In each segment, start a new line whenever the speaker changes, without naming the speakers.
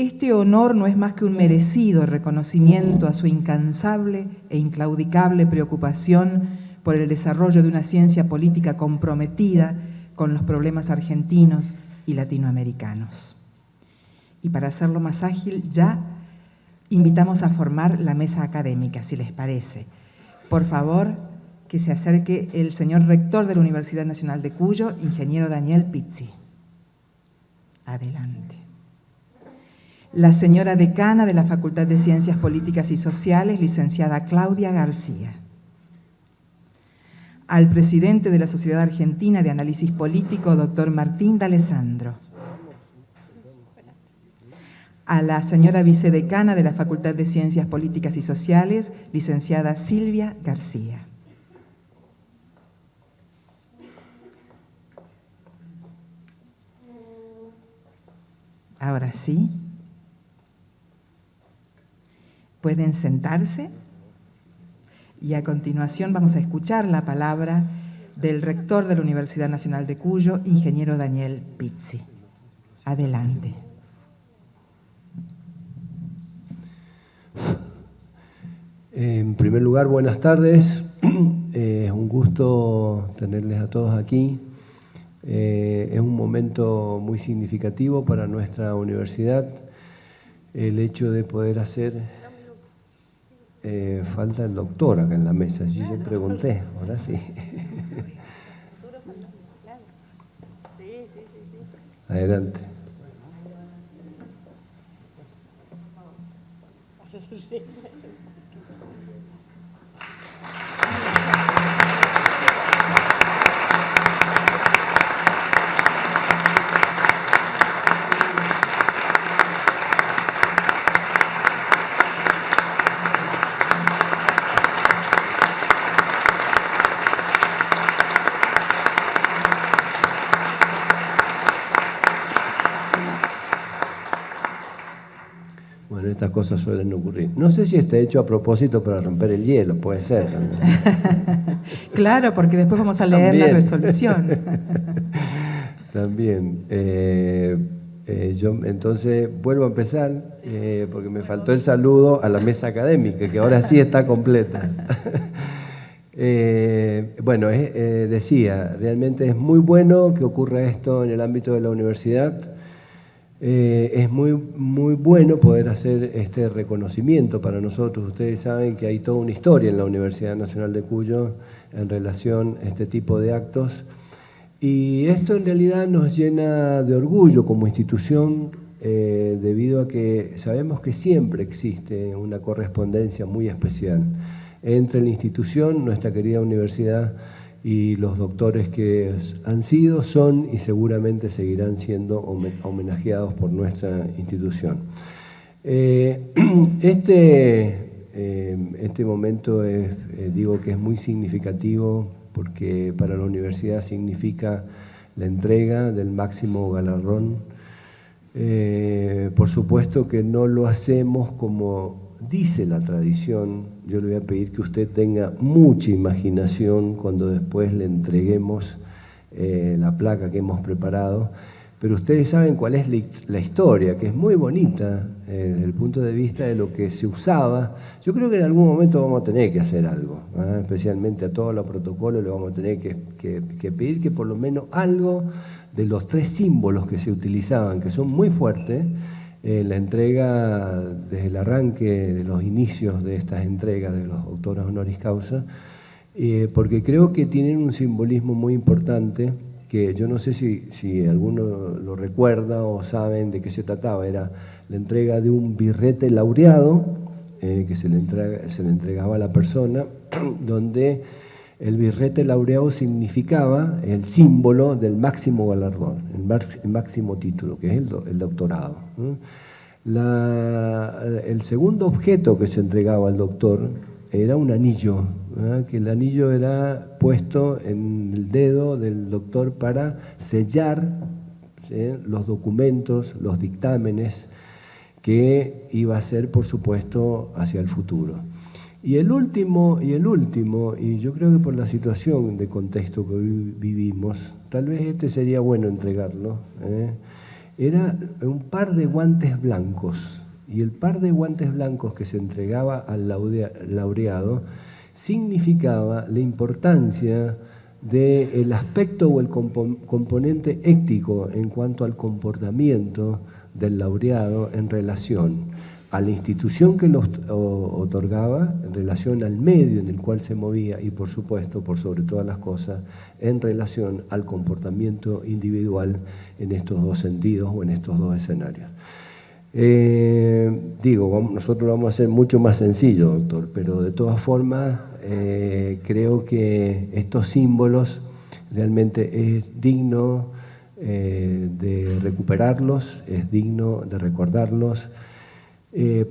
Este honor no es más que un merecido reconocimiento a su incansable e inclaudicable preocupación por el desarrollo de una ciencia política comprometida con los problemas argentinos y latinoamericanos. Y para hacerlo más ágil, ya invitamos a formar la mesa académica, si les parece. Por favor, que se acerque el señor rector de la Universidad Nacional de Cuyo, ingeniero Daniel Pizzi. Adelante. La señora decana de la Facultad de Ciencias Políticas y Sociales, licenciada Claudia García. Al presidente de la Sociedad Argentina de Análisis Político, doctor Martín D'Alessandro. A la señora vicedecana de la Facultad de Ciencias Políticas y Sociales, licenciada Silvia García. Ahora sí, pueden sentarse y a continuación vamos a escuchar la palabra del rector de la Universidad Nacional de Cuyo, ingeniero Daniel Pizzi. Adelante.
En primer lugar, buenas tardes. Es un gusto tenerles a todos aquí. Es un momento muy significativo para nuestra universidad el hecho de poder hacer... falta el doctor acá en la mesa. Yo pregunté, ahora sí. Adelante. Bueno, estas cosas suelen ocurrir. No sé si está hecho a propósito para romper el hielo, puede ser también.
Claro, porque después vamos a leer la resolución.
También. Yo entonces vuelvo a empezar, porque me faltó el saludo a la mesa académica, que ahora sí está completa. Bueno, decía, realmente es muy bueno que ocurra esto en el ámbito de la universidad. Es muy bueno poder hacer este reconocimiento para nosotros. Ustedes saben que hay toda una historia en la Universidad Nacional de Cuyo en relación a este tipo de actos. Y esto en realidad nos llena de orgullo como institución, debido a que sabemos que siempre existe una correspondencia muy especial entre la institución, nuestra querida universidad, y los doctores que han sido, son y seguramente seguirán siendo homenajeados por nuestra institución. Este momento digo que es muy significativo porque para la universidad significa la entrega del máximo galardón. Por supuesto que no lo hacemos como dice la tradición. Yo le voy a pedir que usted tenga mucha imaginación cuando después le entreguemos la placa que hemos preparado, pero ustedes saben cuál es la historia, que es muy bonita desde el punto de vista de lo que se usaba. Yo creo que en algún momento vamos a tener que hacer algo, especialmente a todos los protocolos le vamos a tener que pedir que por lo menos algo de los 3 símbolos que se utilizaban, que son muy fuertes, la entrega desde el arranque de los inicios de estas entregas de los doctores honoris causa, porque creo que tienen un simbolismo muy importante, que yo no sé si alguno lo recuerda o saben de qué se trataba. Era la entrega de un birrete laureado que se le entregaba a la persona, donde el birrete laureado significaba el símbolo del máximo galardón, el máximo título, que es el doctorado. El segundo objeto que se entregaba al doctor era un anillo, que el anillo era puesto en el dedo del doctor para sellar los documentos, los dictámenes que iba a hacer, por supuesto, hacia el futuro. Y el último, y yo creo que por la situación de contexto que hoy vivimos, tal vez sería bueno entregarlo, era un par de guantes blancos, y el par de guantes blancos que se entregaba al laureado significaba la importancia del aspecto o el componente ético en cuanto al comportamiento del laureado en relación a la institución que lo otorgaba, en relación al medio en el cual se movía y, por supuesto, por sobre todas las cosas, en relación al comportamiento individual en estos dos sentidos o en estos dos escenarios. Nosotros lo vamos a hacer mucho más sencillo, doctor, pero de todas formas creo que estos símbolos realmente es digno de recuperarlos, es digno de recordarlos,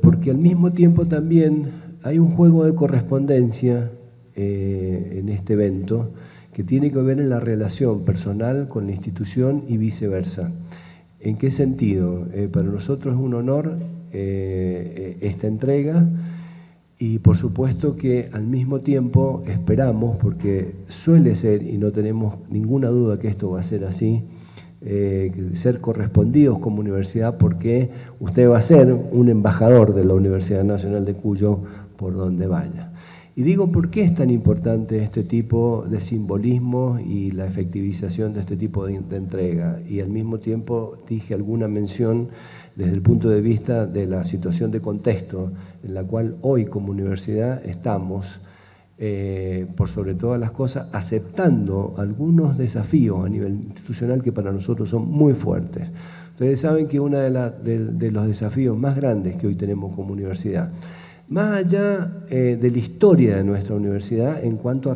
porque al mismo tiempo también hay un juego de correspondencia en este evento que tiene que ver en la relación personal con la institución y viceversa. ¿En qué sentido? Para nosotros es un honor esta entrega y por supuesto que al mismo tiempo esperamos, porque suele ser, y no tenemos ninguna duda que esto va a ser así, ser correspondidos como universidad, porque usted va a ser un embajador de la Universidad Nacional de Cuyo por donde vaya. Y digo, ¿por qué es tan importante este tipo de simbolismo y la efectivización de este tipo de entrega? Y al mismo tiempo dije alguna mención desde el punto de vista de la situación de contexto en la cual hoy como universidad estamos, por sobre todas las cosas, aceptando algunos desafíos a nivel institucional que para nosotros son muy fuertes. Ustedes saben que uno de los desafíos más grandes que hoy tenemos como universidad, más allá de la historia de nuestra universidad en cuanto a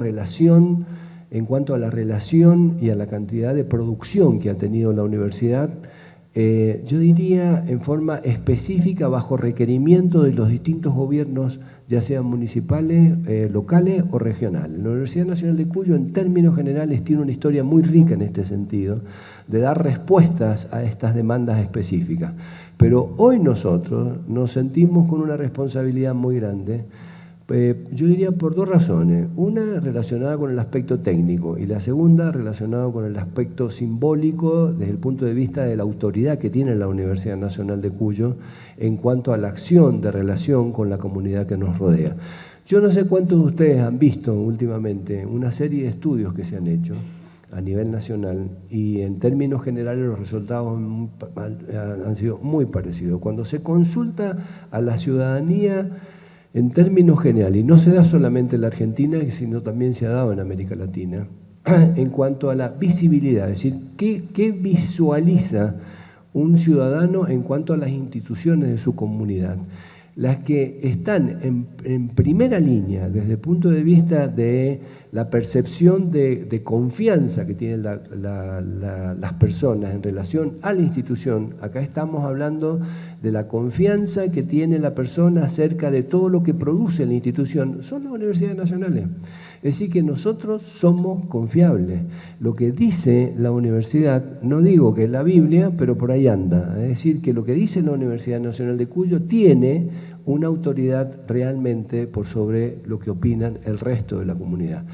la relación y a la cantidad de producción que ha tenido la universidad, yo diría en forma específica bajo requerimiento de los distintos gobiernos, ya sean municipales, locales o regionales. La Universidad Nacional de Cuyo, en términos generales, tiene una historia muy rica en este sentido, de dar respuestas a estas demandas específicas. Pero hoy nosotros nos sentimos con una responsabilidad muy grande, yo diría por dos razones. Una relacionada con el aspecto técnico y la segunda relacionada con el aspecto simbólico desde el punto de vista de la autoridad que tiene la Universidad Nacional de Cuyo en cuanto a la acción de relación con la comunidad que nos rodea. Yo no sé cuántos de ustedes han visto últimamente una serie de estudios que se han hecho a nivel nacional y en términos generales los resultados han sido muy parecidos. Cuando se consulta a la ciudadanía en términos generales, y no se da solamente en la Argentina, sino también se ha dado en América Latina, en cuanto a la visibilidad, es decir, ¿qué visualiza un ciudadano en cuanto a las instituciones de su comunidad? Las que están en primera línea desde el punto de vista de la percepción de confianza que tienen las personas en relación a la institución. Acá estamos hablando de la confianza que tiene la persona acerca de todo lo que produce la institución. Son las universidades nacionales. Es decir, que nosotros somos confiables. Lo que dice la universidad, no digo que es la Biblia, pero por ahí anda. Es decir, que lo que dice la Universidad Nacional de Cuyo tiene una autoridad realmente por sobre lo que opinan el resto de la comunidad.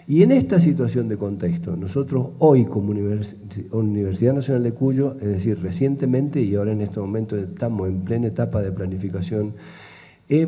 Y en esta situación de contexto, nosotros hoy como Universidad Nacional de Cuyo, es decir, recientemente y ahora en este momento estamos en plena etapa de planificación,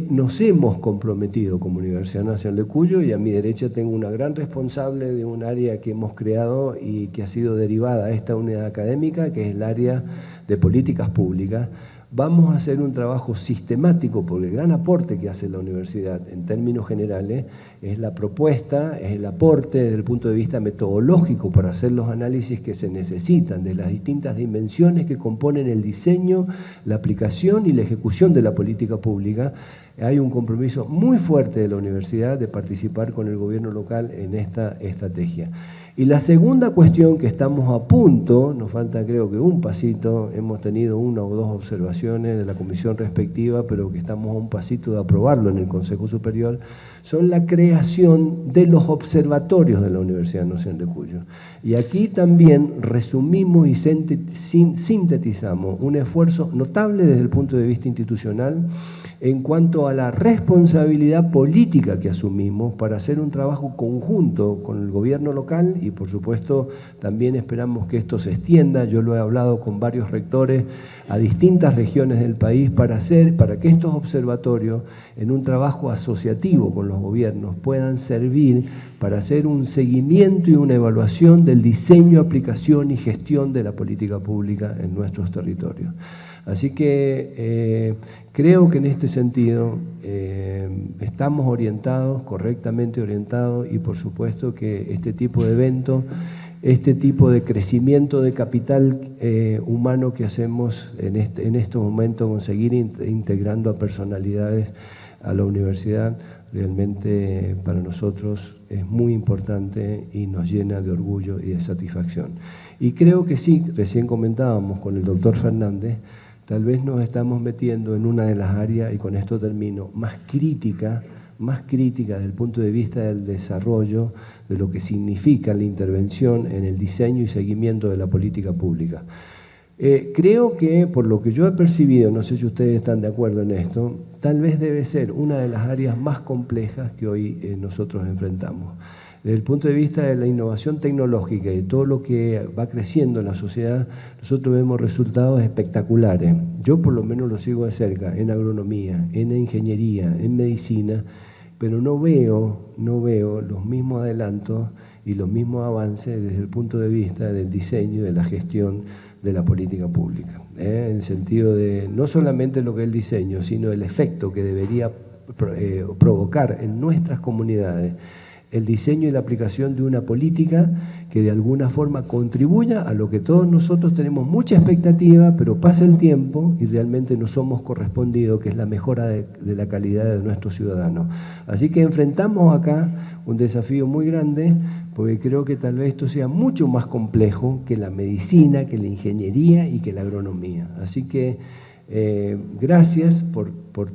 nos hemos comprometido como Universidad Nacional de Cuyo, y a mi derecha tengo una gran responsable de un área que hemos creado y que ha sido derivada a esta unidad académica, que es el área de políticas públicas. Vamos a hacer un trabajo sistemático, porque el gran aporte que hace la universidad en términos generales es la propuesta, es el aporte desde el punto de vista metodológico para hacer los análisis que se necesitan de las distintas dimensiones que componen el diseño, la aplicación y la ejecución de la política pública. Hay un compromiso muy fuerte de la universidad de participar con el gobierno local en esta estrategia. Y la segunda cuestión que estamos a punto, nos falta creo que un pasito, hemos tenido una o dos observaciones de la comisión respectiva, pero que estamos a un pasito de aprobarlo en el Consejo Superior, son la creación de los observatorios de la Universidad Nacional de Cuyo. Y aquí también resumimos y sintetizamos un esfuerzo notable desde el punto de vista institucional en cuanto a la responsabilidad política que asumimos para hacer un trabajo conjunto con el gobierno local y y por supuesto también esperamos que esto se extienda. Yo lo he hablado con varios rectores a distintas regiones del país para que estos observatorios, en un trabajo asociativo con los gobiernos, puedan servir para hacer un seguimiento y una evaluación del diseño, aplicación y gestión de la política pública en nuestros territorios. Así que creo que en este sentido estamos orientados, correctamente orientados, y por supuesto que este tipo de eventos, este tipo de crecimiento de capital humano que hacemos en estos momentos, conseguir integrando a personalidades a la universidad, realmente para nosotros es muy importante y nos llena de orgullo y de satisfacción. Y creo que sí, recién comentábamos con el doctor Fernández, tal vez nos estamos metiendo en una de las áreas, y con esto termino, más crítica desde el punto de vista del desarrollo, de lo que significa la intervención en el diseño y seguimiento de la política pública. Creo que, por lo que yo he percibido, no sé si ustedes están de acuerdo en esto, tal vez debe ser una de las áreas más complejas que hoy nosotros enfrentamos. Desde el punto de vista de la innovación tecnológica y todo lo que va creciendo en la sociedad, nosotros vemos resultados espectaculares. Yo por lo menos lo sigo de cerca, en agronomía, en ingeniería, en medicina, pero no veo los mismos adelantos y los mismos avances desde el punto de vista del diseño y de la gestión de la política pública, en el sentido de no solamente lo que es el diseño, sino el efecto que debería provocar en nuestras comunidades el diseño y la aplicación de una política que de alguna forma contribuya a lo que todos nosotros tenemos mucha expectativa, pero pasa el tiempo y realmente no somos correspondidos, que es la mejora de la calidad de nuestros ciudadanos. Así que enfrentamos acá un desafío muy grande, porque creo que tal vez esto sea mucho más complejo que la medicina, que la ingeniería y que la agronomía. Así que gracias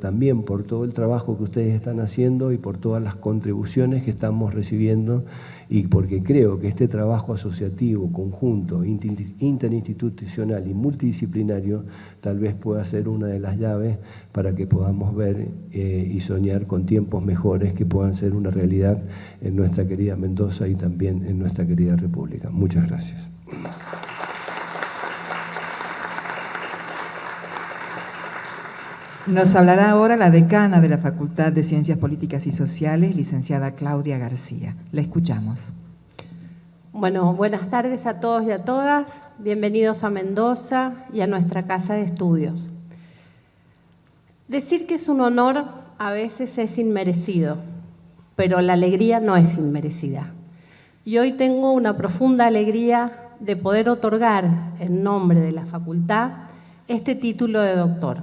también por todo el trabajo que ustedes están haciendo y por todas las contribuciones que estamos recibiendo, y porque creo que este trabajo asociativo, conjunto, interinstitucional y multidisciplinario tal vez pueda ser una de las llaves para que podamos ver y soñar con tiempos mejores que puedan ser una realidad en nuestra querida Mendoza y también en nuestra querida República. Muchas gracias.
Nos hablará ahora la decana de la Facultad de Ciencias Políticas y Sociales, licenciada Claudia García. La escuchamos.
Bueno, buenas tardes a todos y a todas. Bienvenidos a Mendoza y a nuestra casa de estudios. Decir que es un honor a veces es inmerecido, pero la alegría no es inmerecida. Y hoy tengo una profunda alegría de poder otorgar en nombre de la facultad este título de doctor.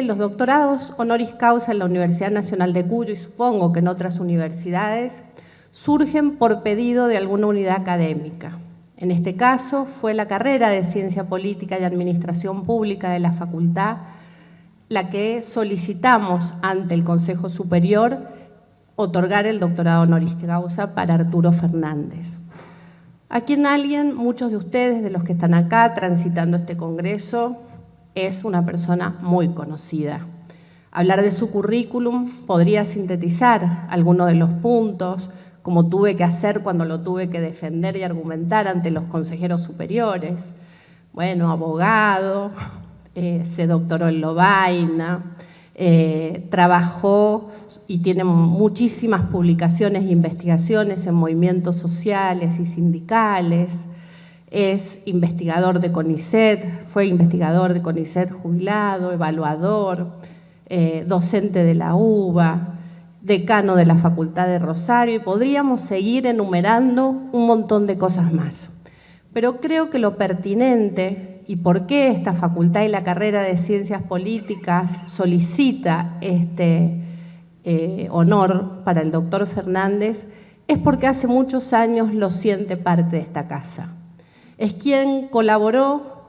Los doctorados honoris causa en la Universidad Nacional de Cuyo, y supongo que en otras universidades, surgen por pedido de alguna unidad académica. En este caso fue la carrera de Ciencia Política y Administración Pública de la facultad la que solicitamos ante el Consejo Superior otorgar el doctorado honoris causa para Arturo Fernández. A quien muchos de ustedes, de los que están acá transitando este congreso, es una persona muy conocida. Hablar de su currículum podría sintetizar algunos de los puntos, como tuve que hacer cuando lo tuve que defender y argumentar ante los consejeros superiores. Bueno, abogado, se doctoró en Lovaina, trabajó y tiene muchísimas publicaciones e investigaciones en movimientos sociales y sindicales. Es investigador de CONICET, fue investigador de CONICET jubilado, evaluador, docente de la UBA, decano de la Facultad de Rosario, y podríamos seguir enumerando un montón de cosas más. Pero creo que lo pertinente y por qué esta facultad y la carrera de Ciencias Políticas solicita este honor para el doctor Fernández es porque hace muchos años lo siente parte de esta casa. Es quien colaboró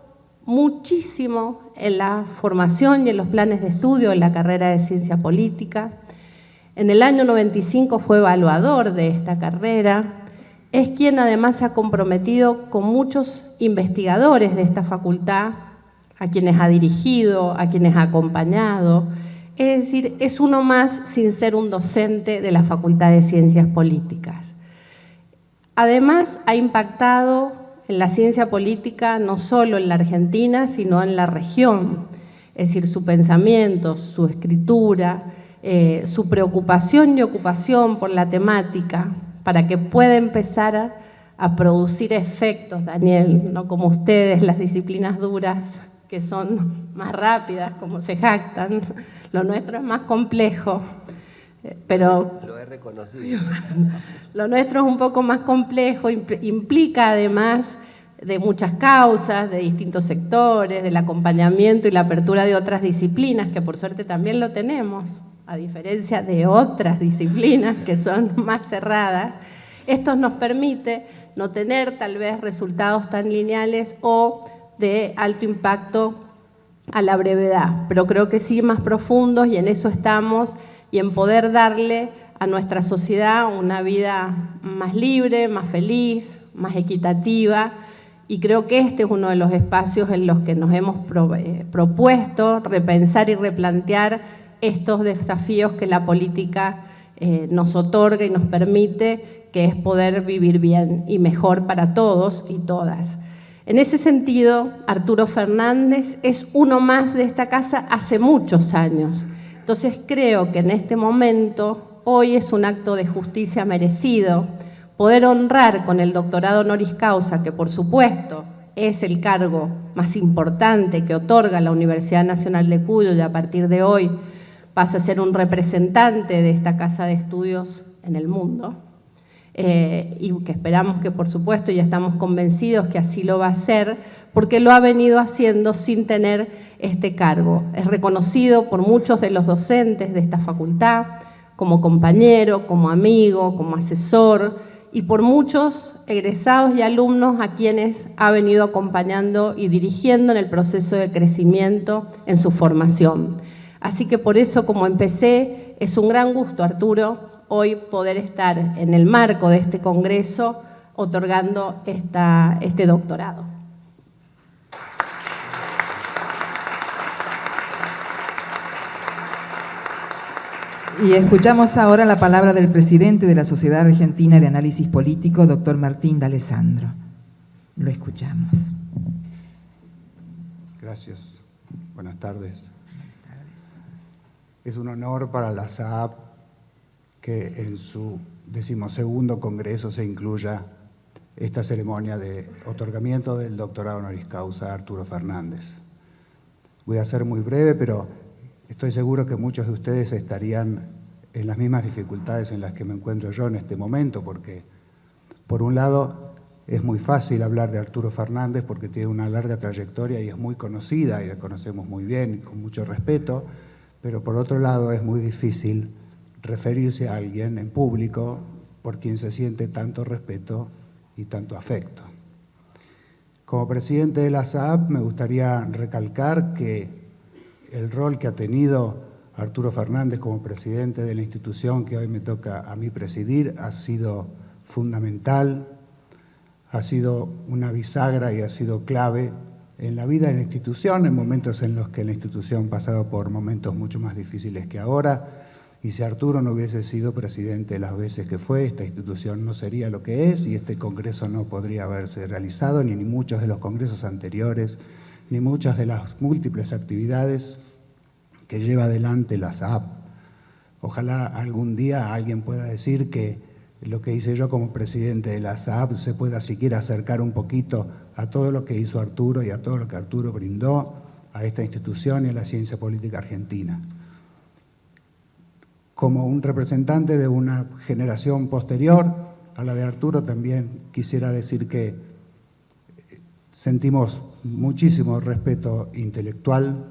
muchísimo en la formación y en los planes de estudio de la carrera de Ciencia Política. En el año 95 fue evaluador de esta carrera. Es quien además se ha comprometido con muchos investigadores de esta facultad, a quienes ha dirigido, a quienes ha acompañado. Es decir, es uno más sin ser un docente de la Facultad de Ciencias Políticas. además ha impactado en la ciencia política no solo en la Argentina, sino en la región. Es decir, su pensamiento, su escritura, su preocupación y ocupación por la temática, para que pueda empezar a producir efectos, Daniel, no como ustedes, las disciplinas duras, que son más rápidas, como se jactan. Lo nuestro es más complejo, pero
lo he reconocido.
Lo nuestro es un poco más complejo, implica además de muchas causas, de distintos sectores, del acompañamiento y la apertura de otras disciplinas, que por suerte también lo tenemos, a diferencia de otras disciplinas que son más cerradas. Esto nos permite no tener tal vez resultados tan lineales o de alto impacto a la brevedad, pero creo que sí más profundos, y en eso estamos, y en poder darle a nuestra sociedad una vida más libre, más feliz, más equitativa, y creo que este es uno de los espacios en los que nos hemos propuesto repensar y replantear estos desafíos que la política nos otorga y nos permite, que es poder vivir bien y mejor para todos y todas. En ese sentido, Arturo Fernández es uno más de esta casa hace muchos años. Entonces creo que en este momento, hoy es un acto de justicia merecido, poder honrar con el doctorado honoris causa, que por supuesto es el cargo más importante que otorga la Universidad Nacional de Cuyo, y a partir de hoy pasa a ser un representante de esta casa de estudios en el mundo, y que esperamos que, por supuesto, ya estamos convencidos que así lo va a hacer, porque lo ha venido haciendo sin tener este cargo. Es reconocido por muchos de los docentes de esta facultad, como compañero, como amigo, como asesor, y por muchos egresados y alumnos a quienes ha venido acompañando y dirigiendo en el proceso de crecimiento en su formación. Así que por eso, como empecé, es un gran gusto, Arturo, hoy poder estar en el marco de este congreso otorgando este doctorado.
Y escuchamos ahora la palabra del presidente de la Sociedad Argentina de Análisis Político, doctor Martín D'Alessandro. Lo escuchamos.
Gracias. Buenas tardes. Es un honor para la SAAP que en su 12º congreso se incluya esta ceremonia de otorgamiento del doctorado honoris causa a Arturo Fernández. Voy a ser muy breve, pero estoy seguro que muchos de ustedes estarían en las mismas dificultades en las que me encuentro yo en este momento, porque por un lado es muy fácil hablar de Arturo Fernández porque tiene una larga trayectoria y es muy conocida y la conocemos muy bien y con mucho respeto, pero por otro lado es muy difícil referirse a alguien en público por quien se siente tanto respeto y tanto afecto. Como presidente de la SAAP me gustaría recalcar que el rol que ha tenido Arturo Fernández como presidente de la institución que hoy me toca a mí presidir ha sido fundamental, ha sido una bisagra y ha sido clave en la vida de la institución, en momentos en los que la institución ha pasado por momentos mucho más difíciles que ahora, y si Arturo no hubiese sido presidente las veces que fue, esta institución no sería lo que es, y este congreso no podría haberse realizado, ni muchos de los congresos anteriores, ni muchas de las múltiples actividades que lleva adelante la SAAP. Ojalá algún día alguien pueda decir que lo que hice yo como presidente de la SAAP se pueda siquiera acercar un poquito a todo lo que hizo Arturo y a todo lo que Arturo brindó a esta institución y a la ciencia política argentina. Como un representante de una generación posterior a la de Arturo, también quisiera decir que sentimos muchísimo respeto intelectual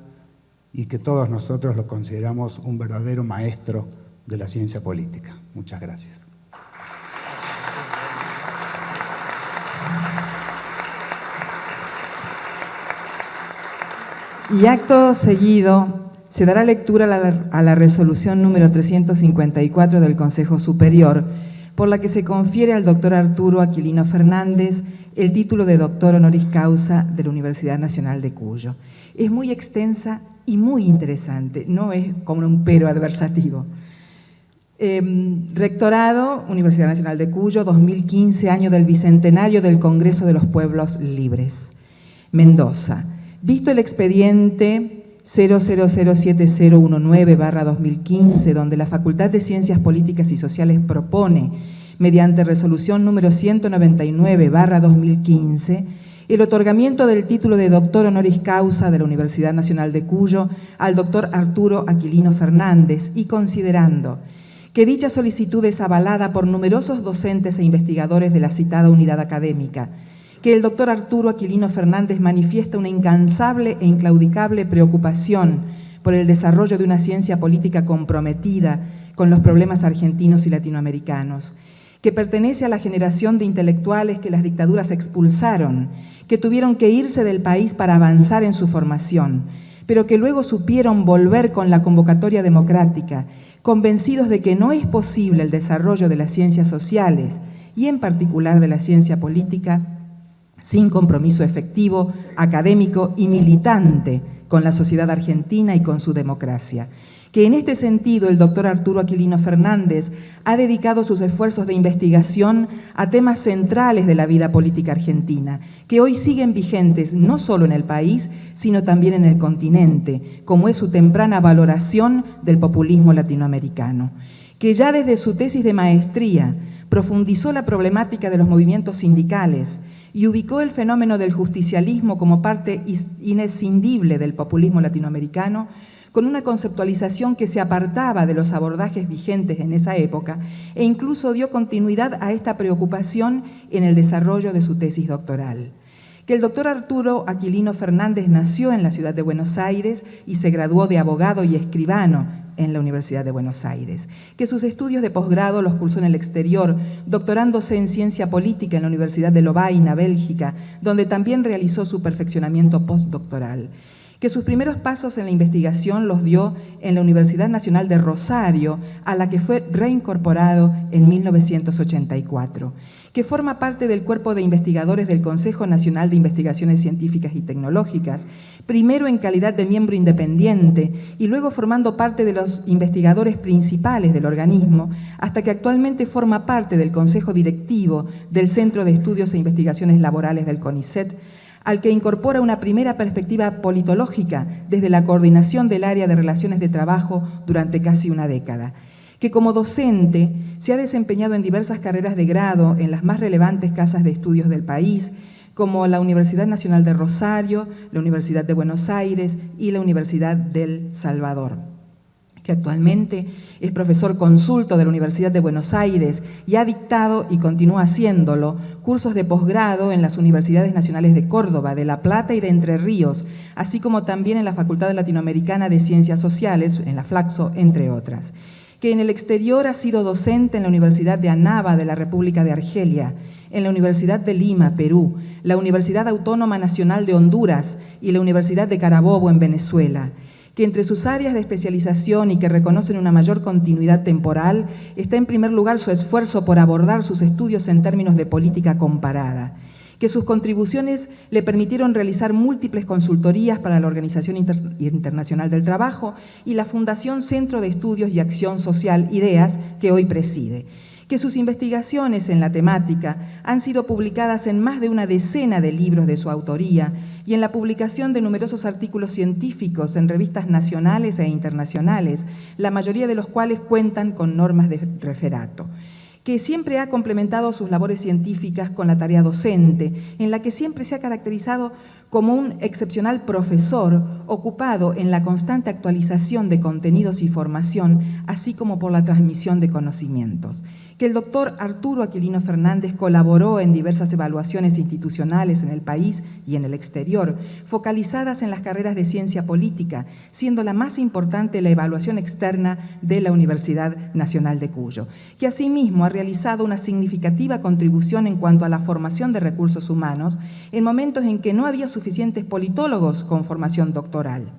y que todos nosotros lo consideramos un verdadero maestro de la ciencia política. Muchas gracias.
Y acto seguido se dará lectura a la resolución número 354 del Consejo Superior, por la que se confiere al doctor Arturo Aquilino Fernández el título de doctor honoris causa de la Universidad Nacional de Cuyo. Es muy extensa y muy interesante, no es como un pero adversativo. Rectorado, Universidad Nacional de Cuyo, 2015, año del Bicentenario del Congreso de los Pueblos Libres. Mendoza. Visto el expediente 000719/2015, donde la Facultad de Ciencias Políticas y Sociales propone, mediante resolución número 199/2015, el otorgamiento del título de doctor honoris causa de la Universidad Nacional de Cuyo al doctor Arturo Aquilino Fernández, y considerando que dicha solicitud es avalada por numerosos docentes e investigadores de la citada unidad académica, que el doctor Arturo Aquilino Fernández manifiesta una incansable e inclaudicable preocupación por el desarrollo de una ciencia política comprometida con los problemas argentinos y latinoamericanos, que pertenece a la generación de intelectuales que las dictaduras expulsaron, que tuvieron que irse del país para avanzar en su formación, pero que luego supieron volver con la convocatoria democrática, convencidos de que no es posible el desarrollo de las ciencias sociales y en particular de la ciencia política sin compromiso efectivo, académico y militante con la sociedad argentina y con su democracia. Que en este sentido el doctor Arturo Aquilino Fernández ha dedicado sus esfuerzos de investigación a temas centrales de la vida política argentina, que hoy siguen vigentes no solo en el país, sino también en el continente, como es su temprana valoración del populismo latinoamericano. Que ya desde su tesis de maestría profundizó la problemática de los movimientos sindicales y ubicó el fenómeno del justicialismo como parte inescindible del populismo latinoamericano, con una conceptualización que se apartaba de los abordajes vigentes en esa época e incluso dio continuidad a esta preocupación en el desarrollo de su tesis doctoral. Que el doctor Arturo Aquilino Fernández nació en la ciudad de Buenos Aires y se graduó de abogado y escribano en la Universidad de Buenos Aires. Que sus estudios de posgrado los cursó en el exterior, doctorándose en Ciencia Política en la Universidad de Lovaina, Bélgica, donde también realizó su perfeccionamiento postdoctoral. Que sus primeros pasos en la investigación los dio en la Universidad Nacional de Rosario, a la que fue reincorporado en 1984, que forma parte del cuerpo de investigadores del Consejo Nacional de Investigaciones Científicas y Tecnológicas, primero en calidad de miembro independiente y luego formando parte de los investigadores principales del organismo, hasta que actualmente forma parte del Consejo Directivo del Centro de Estudios e Investigaciones Laborales del CONICET, al que incorpora una primera perspectiva politológica desde la coordinación del área de relaciones de trabajo durante casi una década, que como docente se ha desempeñado en diversas carreras de grado en las más relevantes casas de estudios del país, como la Universidad Nacional de Rosario, la Universidad de Buenos Aires y la Universidad del Salvador, que actualmente es profesor consulto de la Universidad de Buenos Aires y ha dictado, y continúa haciéndolo, cursos de posgrado en las Universidades Nacionales de Córdoba, de La Plata y de Entre Ríos, así como también en la Facultad Latinoamericana de Ciencias Sociales, en la Flaxo, entre otras. Que en el exterior ha sido docente en la Universidad de Annaba de la República de Argelia, en la Universidad de Lima, Perú, la Universidad Autónoma Nacional de Honduras y la Universidad de Carabobo en Venezuela, que entre sus áreas de especialización y que reconocen una mayor continuidad temporal, está en primer lugar su esfuerzo por abordar sus estudios en términos de política comparada, que sus contribuciones le permitieron realizar múltiples consultorías para la Organización Internacional del Trabajo y la Fundación Centro de Estudios y Acción Social, IDEAS, que hoy preside, que sus investigaciones en la temática han sido publicadas en más de una decena de libros de su autoría y en la publicación de numerosos artículos científicos en revistas nacionales e internacionales, la mayoría de los cuales cuentan con normas de referato, que siempre ha complementado sus labores científicas con la tarea docente, en la que siempre se ha caracterizado como un excepcional profesor ocupado en la constante actualización de contenidos y formación, así como por la transmisión de conocimientos. Que el doctor Arturo Aquilino Fernández colaboró en diversas evaluaciones institucionales en el país y en el exterior, focalizadas en las carreras de ciencia política, siendo la más importante la evaluación externa de la Universidad Nacional de Cuyo, que asimismo ha realizado una significativa contribución en cuanto a la formación de recursos humanos en momentos en que no había suficientes politólogos con formación doctoral,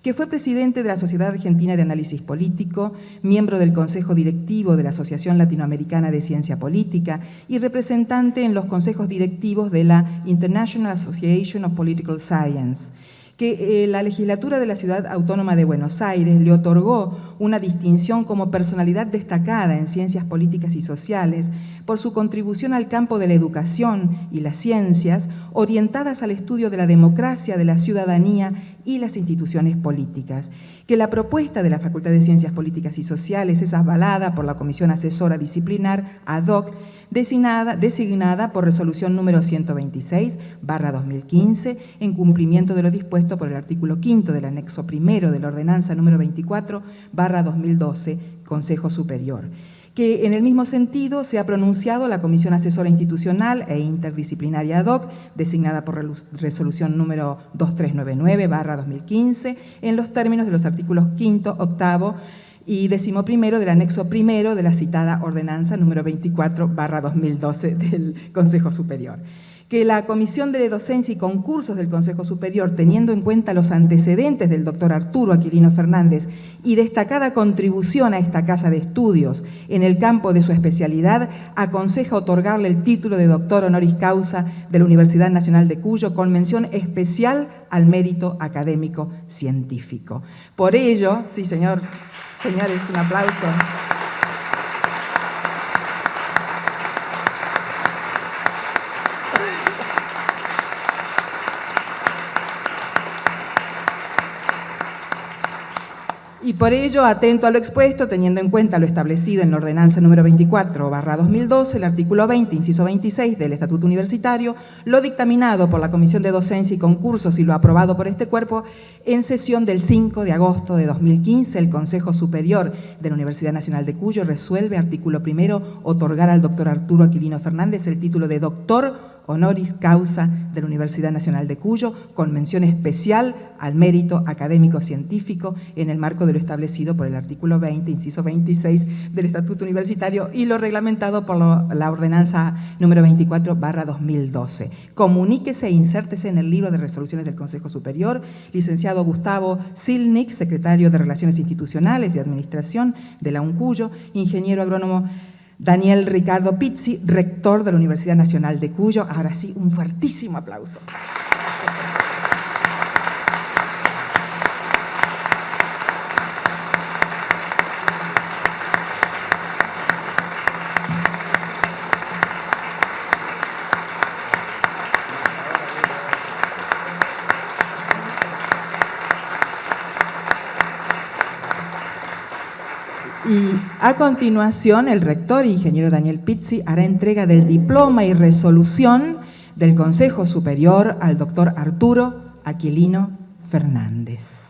que fue presidente de la Sociedad Argentina de Análisis Político, miembro del Consejo Directivo de la Asociación Latinoamericana de Ciencia Política y representante en los consejos directivos de la International Association of Political Science, que la legislatura de la Ciudad Autónoma de Buenos Aires le otorgó una distinción como personalidad destacada en ciencias políticas y sociales por su contribución al campo de la educación y las ciencias orientadas al estudio de la democracia, de la ciudadanía y las instituciones políticas, que la propuesta de la Facultad de Ciencias Políticas y Sociales es avalada por la Comisión Asesora Disciplinar ad hoc, designada por resolución número 126/2015, en cumplimiento de lo dispuesto por el artículo 5 del anexo primero de la ordenanza número 24/2012, Consejo Superior, que en el mismo sentido se ha pronunciado la Comisión Asesora Institucional e Interdisciplinaria ad hoc, designada por resolución número 2399/2015, en los términos de los artículos 5º, 8º y 11º del anexo primero de la citada ordenanza número 24/2012 del Consejo Superior. Que la Comisión de Docencia y Concursos del Consejo Superior, teniendo en cuenta los antecedentes del doctor Arturo Aquilino Fernández y destacada contribución a esta casa de estudios en el campo de su especialidad, aconseja otorgarle el título de doctor honoris causa de la Universidad Nacional de Cuyo con mención especial al mérito académico científico. Por ello, sí señor, señores, un aplauso. Y por ello, atento a lo expuesto, teniendo en cuenta lo establecido en la ordenanza número 24/2012, el artículo 20, inciso 26 del Estatuto Universitario, lo dictaminado por la Comisión de Docencia y Concursos y lo aprobado por este cuerpo, en sesión del 5 de agosto de 2015, el Consejo Superior de la Universidad Nacional de Cuyo resuelve, artículo primero, otorgar al doctor Arturo Aquilino Fernández el título de doctor honoris causa de la Universidad Nacional de Cuyo, con mención especial al mérito académico científico en el marco de lo establecido por el artículo 20, inciso 26 del Estatuto Universitario y lo reglamentado por la ordenanza número 24/2012. Comuníquese e insértese en el libro de resoluciones del Consejo Superior, licenciado Gustavo Silnik, secretario de Relaciones Institucionales y Administración de la UNCuyo, ingeniero agrónomo Daniel Ricardo Pizzi, rector de la Universidad Nacional de Cuyo. Ahora sí, un fuertísimo aplauso. Y a continuación, el rector, ingeniero Daniel Pizzi, hará entrega del diploma y resolución del Consejo Superior al doctor Arturo Aquilino Fernández.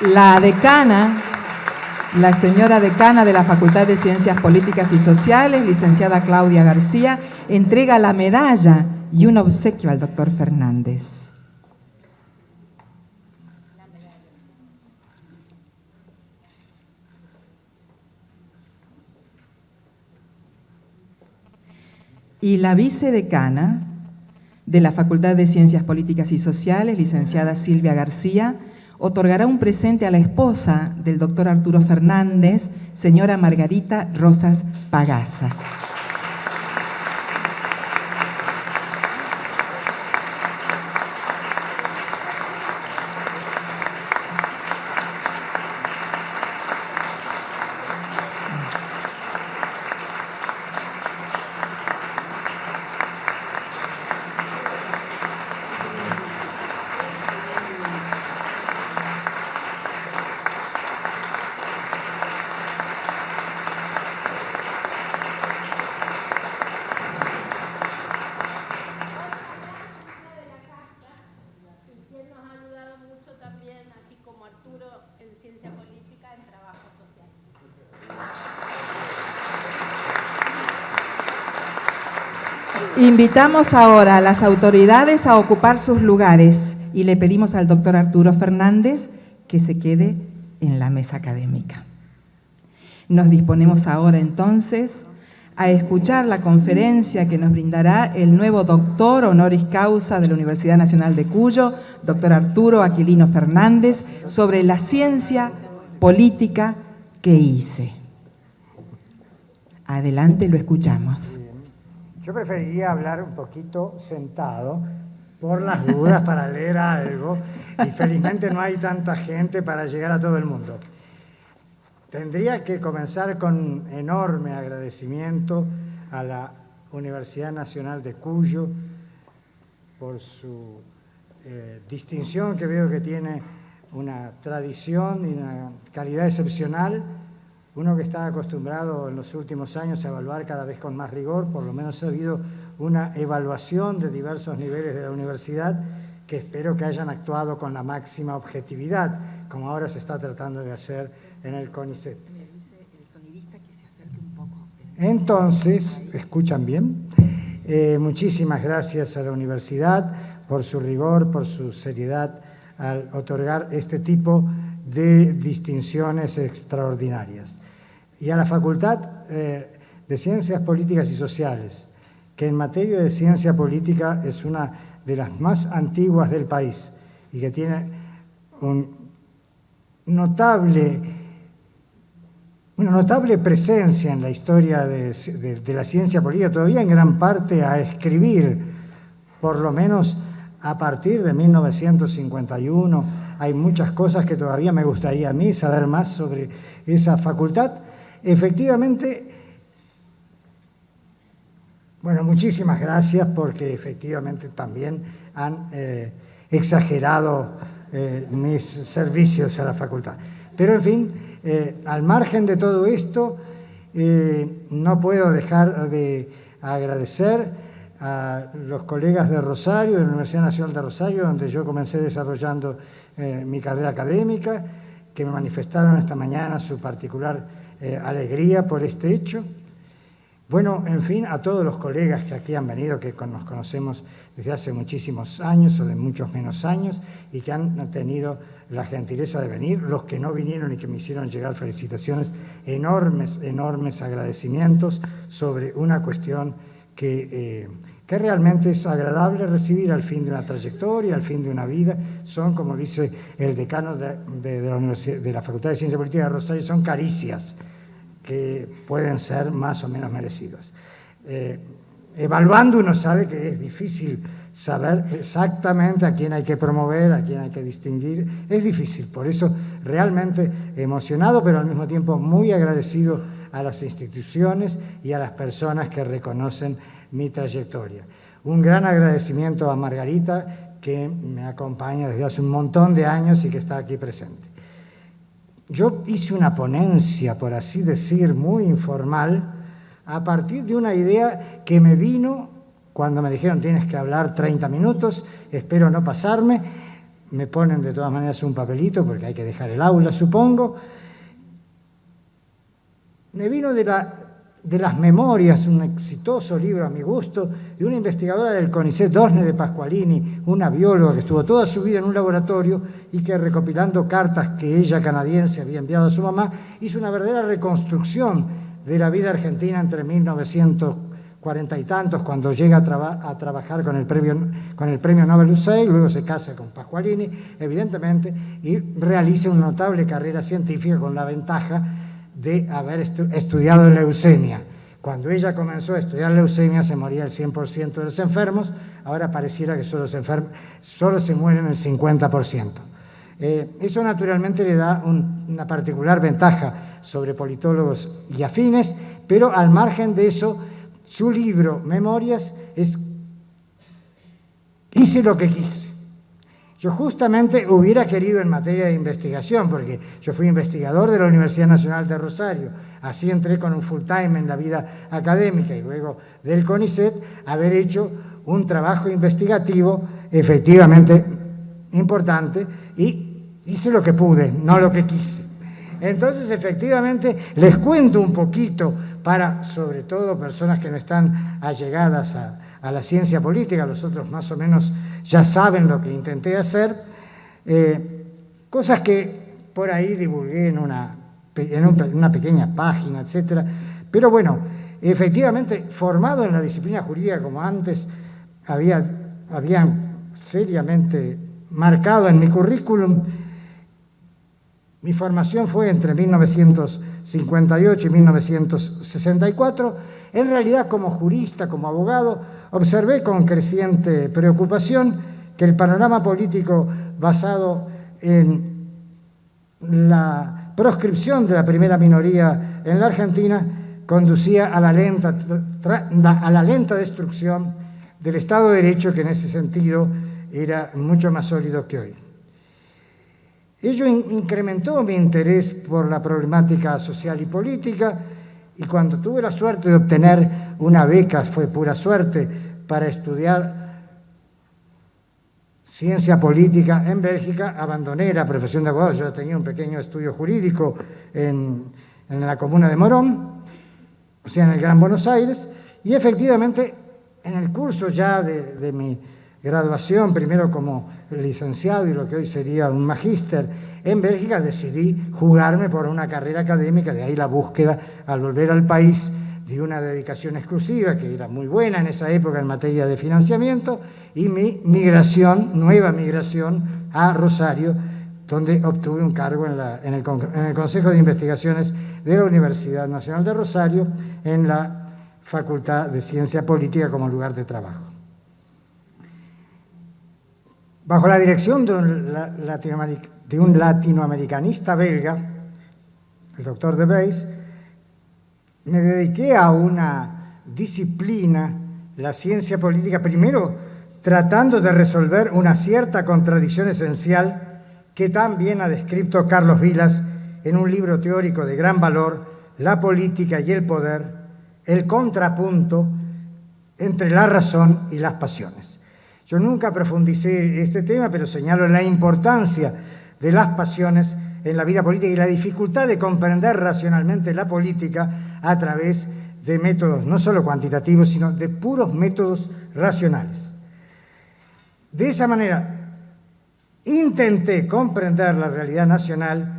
La decana, la señora decana de la Facultad de Ciencias Políticas y Sociales, licenciada Claudia García, entrega la medalla y un obsequio al doctor Fernández. Y la vicedecana de la Facultad de Ciencias Políticas y Sociales, licenciada Silvia García, otorgará un presente a la esposa del doctor Arturo Fernández, señora Margarita Rosas Pagasa. Invitamos ahora a las autoridades a ocupar sus lugares y le pedimos al doctor Arturo Fernández que se quede en la mesa académica. Nos disponemos ahora entonces a escuchar la conferencia que nos brindará el nuevo doctor honoris causa de la Universidad Nacional de Cuyo, doctor Arturo Aquilino Fernández, sobre la ciencia política que hice. Adelante, lo escuchamos.
Yo preferiría hablar un poquito sentado, por las dudas, para leer algo, y felizmente no hay tanta gente para llegar a todo el mundo. Tendría que comenzar con enorme agradecimiento a la Universidad Nacional de Cuyo por su distinción, que veo que tiene una tradición y una calidad excepcional. Uno que está acostumbrado en los últimos años a evaluar cada vez con más rigor, por lo menos ha habido una evaluación de diversos niveles de la universidad que espero que hayan actuado con la máxima objetividad, como ahora se está tratando de hacer en el CONICET. Entonces, ¿escuchan bien? Muchísimas gracias a la universidad por su rigor, por su seriedad al otorgar este tipo de distinciones extraordinarias. Y a la Facultad de Ciencias Políticas y Sociales, que en materia de ciencia política es una de las más antiguas del país y que tiene una notable presencia en la historia de la ciencia política, todavía en gran parte a escribir, por lo menos a partir de 1951. Hay muchas cosas que todavía me gustaría a mí saber más sobre esa facultad. Efectivamente, bueno, muchísimas gracias, porque efectivamente también han exagerado mis servicios a la facultad. Pero en fin, al margen de todo esto, no puedo dejar de agradecer a los colegas de Rosario, de la Universidad Nacional de Rosario, donde yo comencé desarrollando mi carrera académica, que me manifestaron esta mañana su particular alegría por este hecho. Bueno, en fin, a todos los colegas que aquí han venido, que nos conocemos desde hace muchísimos años o de muchos menos años, y que han tenido la gentileza de venir, los que no vinieron y que me hicieron llegar felicitaciones, enormes agradecimientos sobre una cuestión que realmente es agradable recibir al fin de una trayectoria, al fin de una vida. Son, como dice el decano de la Facultad de Ciencia Política de Rosario, son caricias que pueden ser más o menos merecidas. Evaluando, uno sabe que es difícil saber exactamente a quién hay que promover, a quién hay que distinguir. Es difícil, por eso realmente emocionado, pero al mismo tiempo muy agradecido a las instituciones y a las personas que reconocen mi trayectoria. Un gran agradecimiento a Margarita, que me acompaña desde hace un montón de años y que está aquí presente. Yo hice una ponencia, por así decir, muy informal, a partir de una idea que me vino cuando me dijeron: tienes que hablar 30 minutos, espero no pasarme. Me ponen de todas maneras un papelito porque hay que dejar el aula, supongo. Me vino de las memorias, un exitoso libro a mi gusto, de una investigadora del CONICET, Dosne de Pasqualini, una bióloga que estuvo toda su vida en un laboratorio y que, recopilando cartas que ella, canadiense, había enviado a su mamá, hizo una verdadera reconstrucción de la vida argentina entre 1940 y tantos, cuando llega a trabajar con el premio Nobel Hussein, luego se casa con Pasqualini, evidentemente, y realiza una notable carrera científica con la ventaja de haber estudiado leucemia. Cuando ella comenzó a estudiar leucemia se moría el 100% de los enfermos, ahora pareciera que solo se mueren el 50%. Eso naturalmente le da una particular ventaja sobre politólogos y afines, pero al margen de eso, su libro, Memorias, es hice lo que quise. Yo justamente hubiera querido en materia de investigación, porque yo fui investigador de la Universidad Nacional de Rosario, así entré con un full time en la vida académica y luego del CONICET, haber hecho un trabajo investigativo efectivamente importante, y hice lo que pude, no lo que quise. Entonces, efectivamente, les cuento un poquito para, sobre todo, personas que no están allegadas a la ciencia política. Los otros más o menos ya saben lo que intenté hacer, cosas que por ahí divulgué en una pequeña página, etcétera. Pero bueno, efectivamente formado en la disciplina jurídica como antes habían seriamente marcado en mi currículum. Mi formación fue entre 1958 y 1964. En realidad, como jurista, como abogado, observé con creciente preocupación que el panorama político basado en la proscripción de la primera minoría en la Argentina conducía a la lenta destrucción del Estado de Derecho, que en ese sentido era mucho más sólido que hoy. Ello incrementó mi interés por la problemática social y política, y cuando tuve la suerte de obtener una beca, fue pura suerte, para estudiar ciencia política en Bélgica, abandoné la profesión de abogado. Yo tenía un pequeño estudio jurídico en la comuna de Morón, o sea, en el Gran Buenos Aires, y efectivamente en el curso ya de mi graduación, primero como licenciado y lo que hoy sería un magíster en Bélgica, decidí jugarme por una carrera académica, de ahí la búsqueda al volver al país de una dedicación exclusiva, que era muy buena en esa época en materia de financiamiento, y mi nueva migración a Rosario, donde obtuve un cargo en el Consejo de Investigaciones de la Universidad Nacional de Rosario, en la Facultad de Ciencia Política como lugar de trabajo. Bajo la dirección de un latinoamericanista belga, el doctor de Beys, me dediqué a una disciplina, la ciencia política, primero tratando de resolver una cierta contradicción esencial que también ha descrito Carlos Vilas en un libro teórico de gran valor, La política y el poder, el contrapunto entre la razón y las pasiones. Yo nunca profundicé este tema, pero señalo la importancia de las pasiones en la vida política y la dificultad de comprender racionalmente la política a través de métodos no solo cuantitativos, sino de puros métodos racionales. De esa manera, intenté comprender la realidad nacional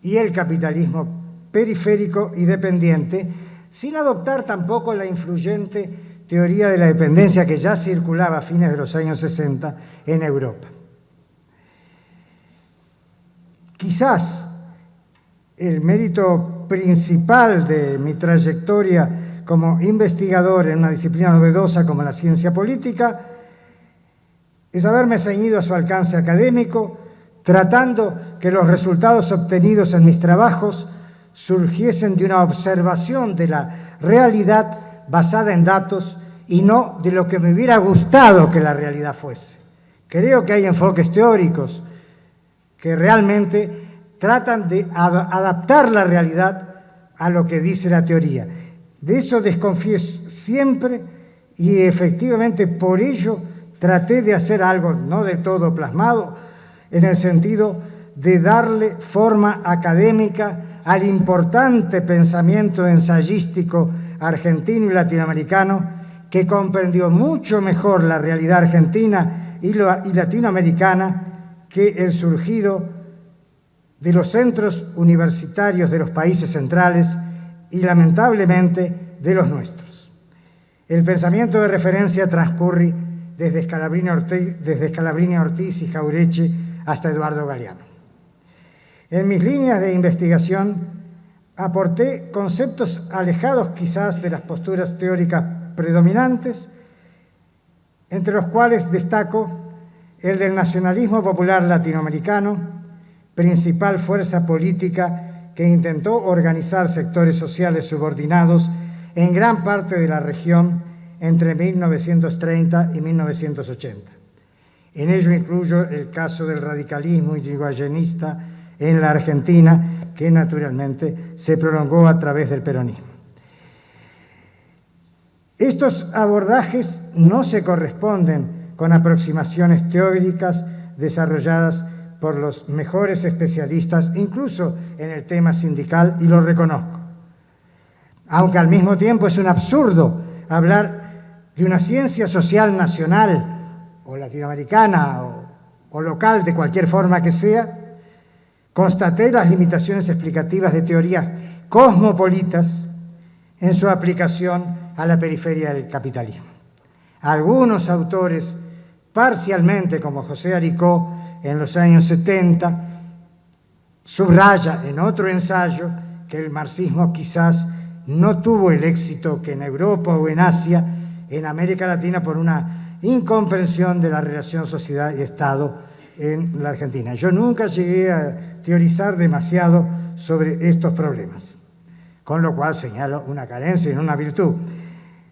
y el capitalismo periférico y dependiente, sin adoptar tampoco la influyente teoría de la dependencia que ya circulaba a fines de los años 60 en Europa. Quizás el mérito principal de mi trayectoria como investigador en una disciplina novedosa como la ciencia política es haberme ceñido a su alcance académico, tratando que los resultados obtenidos en mis trabajos surgiesen de una observación de la realidad basada en datos y no de lo que me hubiera gustado que la realidad fuese. Creo que hay enfoques teóricos que realmente tratan de adaptar la realidad a lo que dice la teoría. De eso desconfío siempre y efectivamente por ello traté de hacer algo no de todo plasmado, en el sentido de darle forma académica al importante pensamiento ensayístico argentino y latinoamericano, que comprendió mucho mejor la realidad argentina y latinoamericana que el surgido de los centros universitarios de los países centrales y lamentablemente de los nuestros. El pensamiento de referencia transcurre desde Scalabrini Ortiz y Jauretche hasta Eduardo Galeano. En mis líneas de investigación aporté conceptos alejados quizás de las posturas teóricas predominantes, entre los cuales destaco el del nacionalismo popular latinoamericano, principal fuerza política que intentó organizar sectores sociales subordinados en gran parte de la región entre 1930 y 1980. En ello incluyo el caso del radicalismo yrigoyenista en la Argentina, que naturalmente se prolongó a través del peronismo. Estos abordajes no se corresponden con aproximaciones teóricas desarrolladas por los mejores especialistas, incluso en el tema sindical, y lo reconozco. Aunque al mismo tiempo es un absurdo hablar de una ciencia social nacional o latinoamericana o local, de cualquier forma que sea, constaté las limitaciones explicativas de teorías cosmopolitas en su aplicación a la periferia del capitalismo. Algunos autores, parcialmente, como José Aricó en los años 70, subraya en otro ensayo que el marxismo quizás no tuvo el éxito que en Europa o en Asia, en América Latina, por una incomprensión de la relación sociedad y Estado en la Argentina. Yo nunca llegué a teorizar demasiado sobre estos problemas, con lo cual señalo una carencia y no una virtud.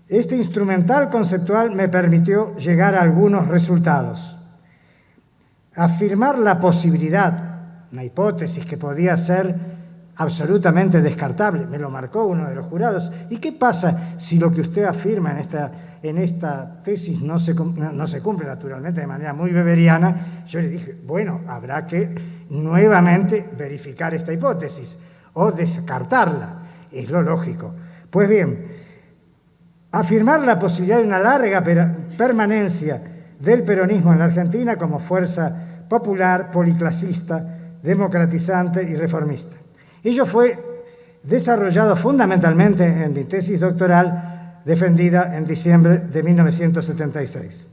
Este instrumental conceptual me permitió llegar a algunos resultados. Afirmar la posibilidad, una hipótesis que podía ser absolutamente descartable, me lo marcó uno de los jurados. ¿Y qué pasa si lo que usted afirma en esta tesis no se cumple, naturalmente, de manera muy weberiana? Yo le dije, bueno, habrá que nuevamente verificar esta hipótesis o descartarla, es lo lógico. Pues bien, afirmar la posibilidad de una larga permanencia del peronismo en la Argentina como fuerza popular, policlasista, democratizante y reformista. Ello fue desarrollado fundamentalmente en mi tesis doctoral defendida en diciembre de 1976.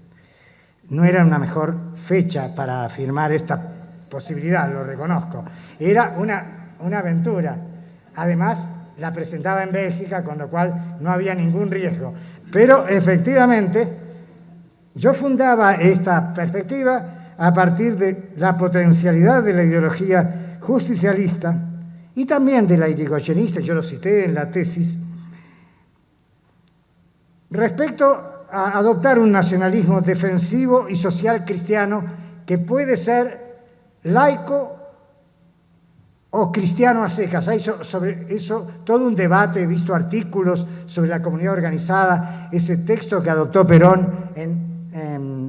No era una mejor fecha para afirmar esta posibilidad, lo reconozco. Era una aventura. Además, la presentaba en Bélgica, con lo cual no había ningún riesgo. Pero, efectivamente, yo fundaba esta perspectiva a partir de la potencialidad de la ideología justicialista y también de la irigoyenista, yo lo cité en la tesis, respecto a adoptar un nacionalismo defensivo y social cristiano que puede ser laico o cristiano a secas. Hay sobre eso todo un debate, he visto artículos sobre la comunidad organizada, ese texto que adoptó Perón en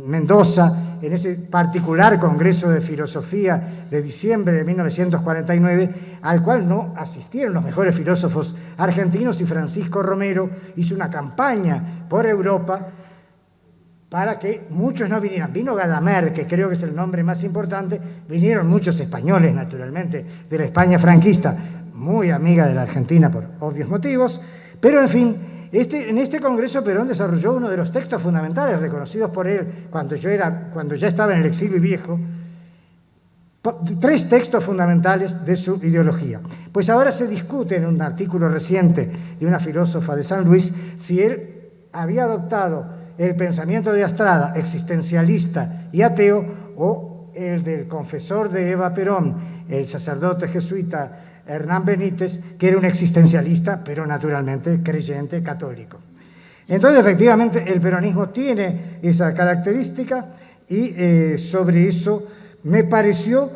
Mendoza, en ese particular Congreso de Filosofía de diciembre de 1949, al cual no asistieron los mejores filósofos argentinos, y Francisco Romero hizo una campaña por Europa para que muchos no vinieran. Vino Gadamer, que creo que es el nombre más importante, vinieron muchos españoles, naturalmente, de la España franquista, muy amiga de la Argentina por obvios motivos, pero en fin, en este Congreso Perón desarrolló uno de los textos fundamentales reconocidos por él cuando ya estaba en el exilio viejo, 3 textos fundamentales de su ideología. Pues ahora se discute en un artículo reciente de una filósofa de San Luis si él había adoptado el pensamiento de Astrada, existencialista y ateo, o el del confesor de Eva Perón, el sacerdote jesuita Hernán Benítez, que era un existencialista, pero naturalmente creyente católico. Entonces, efectivamente, el peronismo tiene esa característica y sobre eso me pareció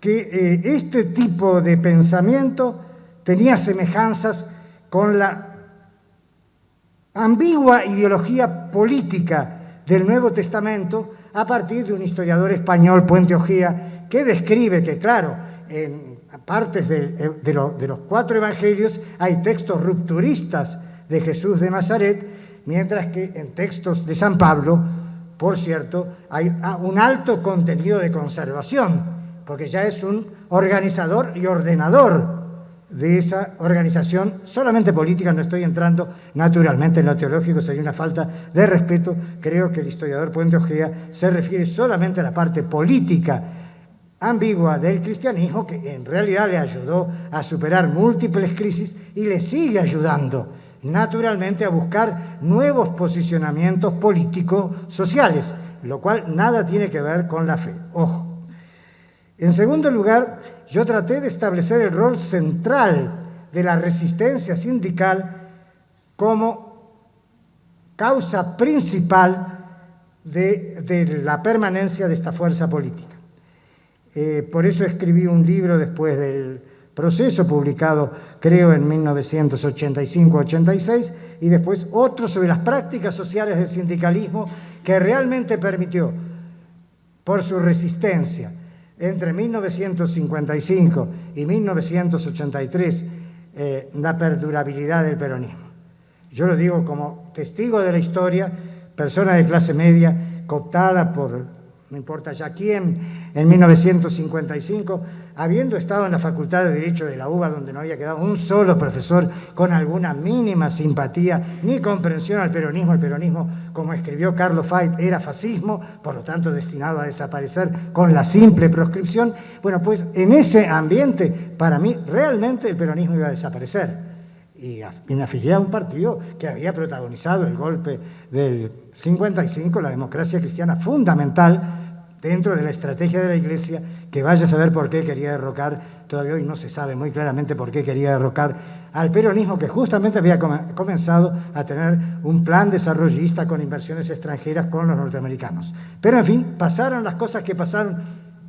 que este tipo de pensamiento tenía semejanzas con la ambigua ideología política del Nuevo Testamento a partir de un historiador español, Puente Ojea, que describe que, claro, en partes de los 4 evangelios hay textos rupturistas de Jesús de Nazaret, mientras que en textos de San Pablo, por cierto, hay un alto contenido de conservación, porque ya es un organizador y ordenador de esa organización, solamente política. No estoy entrando naturalmente en lo teológico, sería una falta de respeto. Creo que el historiador Puente Ojea se refiere solamente a la parte política ambigua del cristianismo, que en realidad le ayudó a superar múltiples crisis y le sigue ayudando naturalmente a buscar nuevos posicionamientos políticos sociales, lo cual nada tiene que ver con la fe. Ojo. En segundo lugar, yo traté de establecer el rol central de la resistencia sindical como causa principal de la permanencia de esta fuerza política. Por eso escribí un libro después del proceso, publicado creo en 1985-86, y después otro sobre las prácticas sociales del sindicalismo, que realmente permitió, por su resistencia, entre 1955 y 1983, la perdurabilidad del peronismo. Yo lo digo como testigo de la historia, persona de clase media, cooptada por no importa ya quién, en 1955, habiendo estado en la Facultad de Derecho de la UBA, donde no había quedado un solo profesor con alguna mínima simpatía ni comprensión al peronismo, el peronismo, como escribió Carlos Fait, era fascismo, por lo tanto destinado a desaparecer con la simple proscripción. Bueno, pues en ese ambiente, para mí, realmente el peronismo iba a desaparecer. Y me afilié a un partido que había protagonizado el golpe del 55, la democracia cristiana fundamental, dentro de la estrategia de la Iglesia, que vaya a saber por qué quería derrocar, todavía hoy no se sabe muy claramente por qué quería derrocar al peronismo, que justamente había comenzado a tener un plan desarrollista con inversiones extranjeras con los norteamericanos. Pero en fin, pasaron las cosas que pasaron,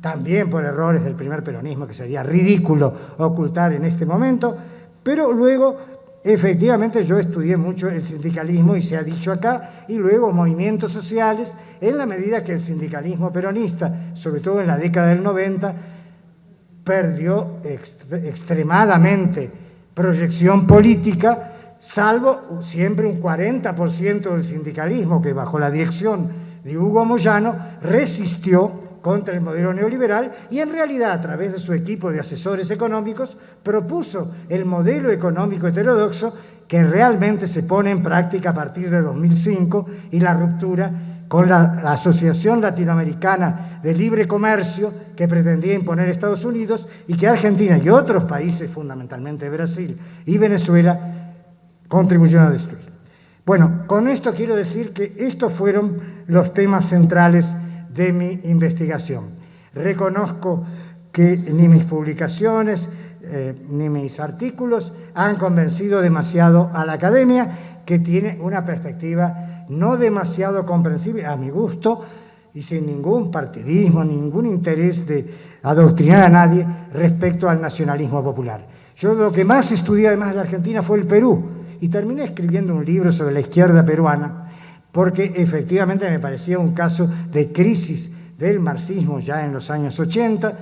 también por errores del primer peronismo, que sería ridículo ocultar en este momento, pero luego efectivamente yo estudié mucho el sindicalismo, y se ha dicho acá, y luego movimientos sociales, en la medida que el sindicalismo peronista, sobre todo en la década del 90, perdió extremadamente proyección política, salvo siempre un 40% del sindicalismo que bajo la dirección de Hugo Moyano resistió contra el modelo neoliberal y en realidad a través de su equipo de asesores económicos propuso el modelo económico heterodoxo que realmente se pone en práctica a partir de 2005 y la ruptura con la Asociación Latinoamericana de Libre Comercio que pretendía imponer Estados Unidos y que Argentina y otros países, fundamentalmente Brasil y Venezuela, contribuyeron a destruir. Bueno, con esto quiero decir que estos fueron los temas centrales de mi investigación. Reconozco que ni mis publicaciones ni mis artículos han convencido demasiado a la academia, que tiene una perspectiva no demasiado comprensible a mi gusto y sin ningún partidismo, ningún interés de adoctrinar a nadie respecto al nacionalismo popular. Yo lo que más estudié además de la Argentina fue el Perú y terminé escribiendo un libro sobre la izquierda peruana porque efectivamente me parecía un caso de crisis del marxismo ya en los años 80,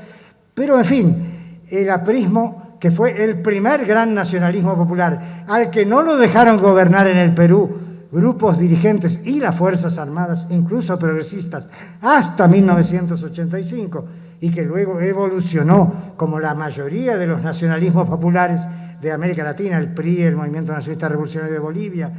pero en fin, el aprismo, que fue el primer gran nacionalismo popular, al que no lo dejaron gobernar en el Perú grupos dirigentes y las Fuerzas Armadas, incluso progresistas, hasta 1985, y que luego evolucionó como la mayoría de los nacionalismos populares de América Latina, el PRI, el Movimiento Nacionalista Revolucionario de Bolivia,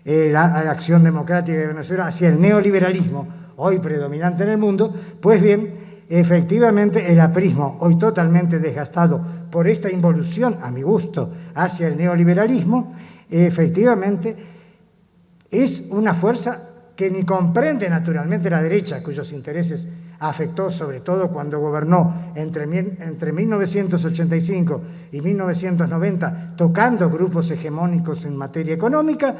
la Acción Democrática de Venezuela, hacia el neoliberalismo, hoy predominante en el mundo. Pues bien, efectivamente el aprismo, hoy totalmente desgastado por esta involución, a mi gusto, hacia el neoliberalismo, efectivamente es una fuerza que ni comprende naturalmente la derecha, cuyos intereses afectó sobre todo cuando gobernó entre 1985 y 1990, tocando grupos hegemónicos en materia económica,